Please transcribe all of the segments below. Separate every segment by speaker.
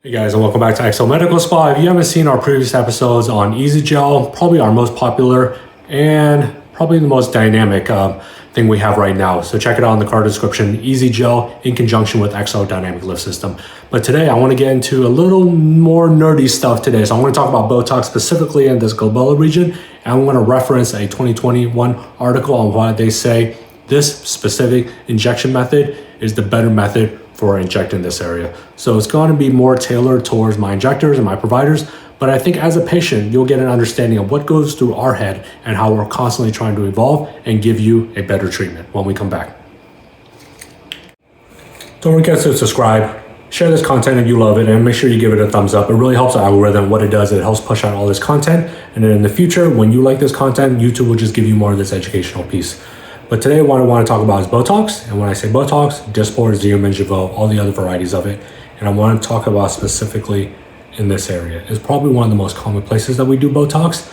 Speaker 1: Hey guys, and welcome back to XO Medical Spa. If you haven't seen our previous episodes on Easy Gel, probably our most popular and probably the most dynamic thing we have right now. So check it out in the card description, Easy Gel in conjunction with XO Dynamic Lift System. But today I want to get into a little more nerdy stuff today. So I'm going to talk about Botox specifically in this glabella region. And I'm going to reference a 2021 article on why they say this specific injection method is the better method for injecting this area. So it's going to be more tailored towards my injectors and my providers, but I think as a patient, you'll get an understanding of what goes through our head and how we're constantly trying to evolve and give you a better treatment when we come back. Don't forget to subscribe, share this content if you love it, and make sure you give it a thumbs up. It really helps the algorithm. What it does, it helps push out all this content. And then in the future, when you like this content, YouTube will just give you more of this educational piece. But today what I want to talk about is Botox. And when I say Botox, Dysport, Xeomin, Jeuveau, all the other varieties of it. And I want to talk about specifically in this area. It's probably one of the most common places that we do Botox,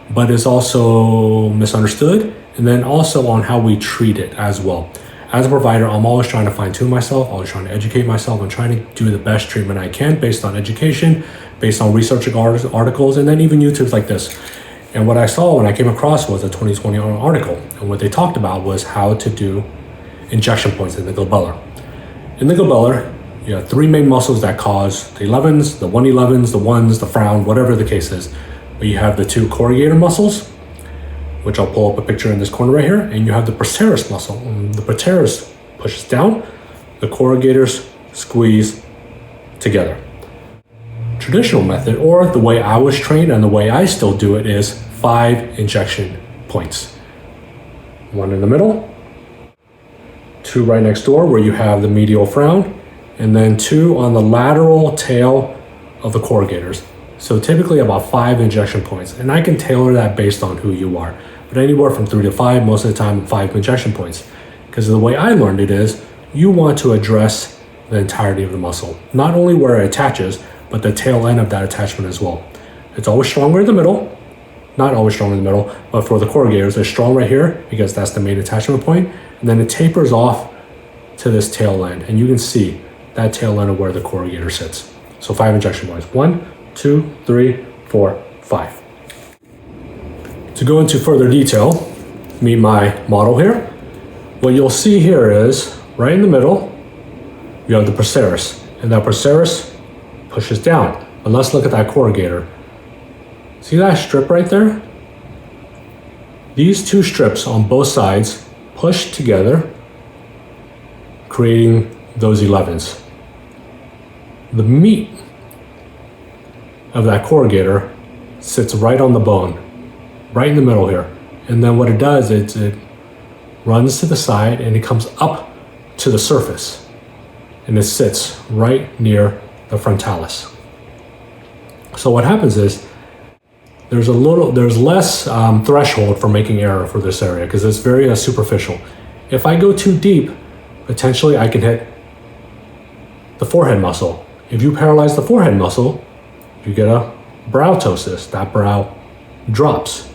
Speaker 1: but it's also misunderstood. And then also on how we treat it as well. As a provider, I'm always trying to fine tune myself, always trying to educate myself and trying to do the best treatment I can based on education, based on research articles, and then even YouTubes like this. And what I saw when I came across was a 2020 article. And what they talked about was how to do injection points in the glabella. In the glabella, you have three main muscles that cause the 11s, the 111s, the ones, the frown, whatever the case is. But you have the two corrugator muscles, which I'll pull up a picture in this corner right here. And you have the ptosis muscle. And the ptosis pushes down, the corrugators squeeze together. Traditional method, or the way I was trained and the way I still do it, is 5 injection points. One in the middle, 2 right next door where you have the medial frown, and then 2 on the lateral tail of the corrugators. So typically about 5 injection points, and I can tailor that based on who you are. But anywhere from 3 to 5, most of the time 5 injection points. Because the way I learned it is, you want to address the entirety of the muscle. Not only where it attaches, but the tail end of that attachment as well. It's always stronger in the middle, not always strong in the middle, but for the corrugators, it's strong right here because that's the main attachment point, and then it tapers off to this tail end, and you can see that tail end of where the corrugator sits. So 5 injection points, 1, 2, 3, 4, 5. To go into further detail, meet my model here. What you'll see here is, right in the middle, you have the ptosis, and that ptosis pushes down. But let's look at that corrugator. See that strip right there? These 2 strips on both sides push together, creating those 11s. The meat of that corrugator sits right on the bone, right in the middle here. And then what it does is it runs to the side and it comes up to the surface. And it sits right near the frontalis. So what happens is there's less threshold for making error for this area because it's very superficial. If I go too deep, potentially I can hit the forehead muscle. If you paralyze the forehead muscle, you get a brow ptosis. That brow drops.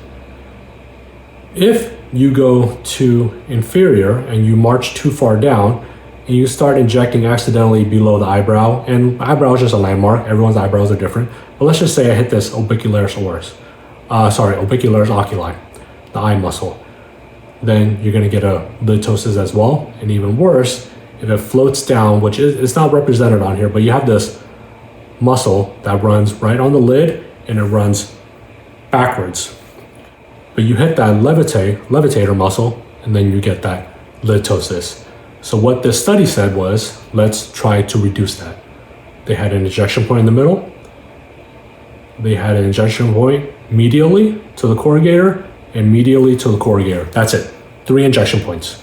Speaker 1: If you go too inferior and you march too far down, and you start injecting accidentally below the eyebrow, and eyebrow is just a landmark, everyone's eyebrows are different, but let's just say I hit this orbicularis oculi, the eye muscle, then you're gonna get a lid ptosis as well, and even worse, if it floats down, which is it's not represented on here, but you have this muscle that runs right on the lid, and it runs backwards. But you hit that levitator muscle, and then you get that lid ptosis. So what this study said was, let's try to reduce that. They had an injection point in the middle. They had an injection point medially to the corrugator and medially to the corrugator. That's it. 3 injection points.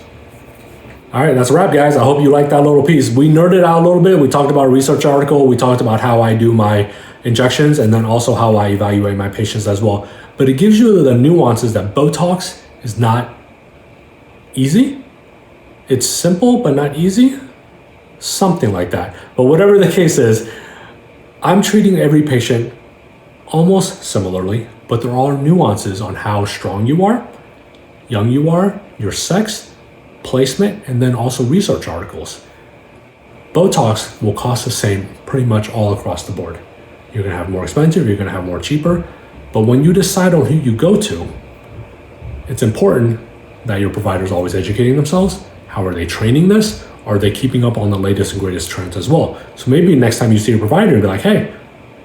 Speaker 1: All right, that's a wrap, guys. I hope you liked that little piece. We nerded out a little bit. We talked about a research article. We talked about how I do my injections and then also how I evaluate my patients as well. But it gives you the nuances that Botox is not easy. It's simple, but not easy. Something like that. But whatever the case is, I'm treating every patient almost similarly, but there are nuances on how strong you are, young you are, your sex, placement, and then also research articles. Botox will cost the same pretty much all across the board. You're gonna have more expensive, you're gonna have more cheaper, but when you decide on who you go to, it's important that your provider is always educating themselves. How are they training this? Are they keeping up on the latest and greatest trends as well? So maybe next time you see a provider, be like, hey,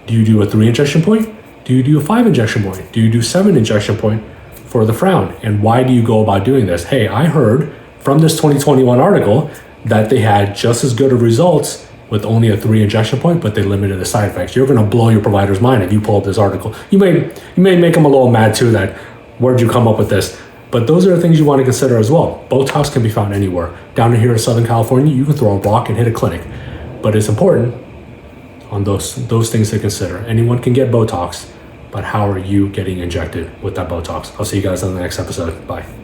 Speaker 1: do you do a 3 injection point? Do you do a 5 injection point? Do you do 7 injection point for the frown? And why do you go about doing this? Hey, I heard from this 2021 article that they had just as good of results with only a 3 injection point, but they limited the side effects. You're gonna blow your provider's mind if you pull up this article. You may make them a little mad too that, where'd you come up with this? But those are the things you want to consider as well. Botox can be found anywhere. Down here in Southern California, you can throw a block and hit a clinic. But it's important on those things to consider. Anyone can get Botox, but how are you getting injected with that Botox? I'll see you guys on the next episode. Bye.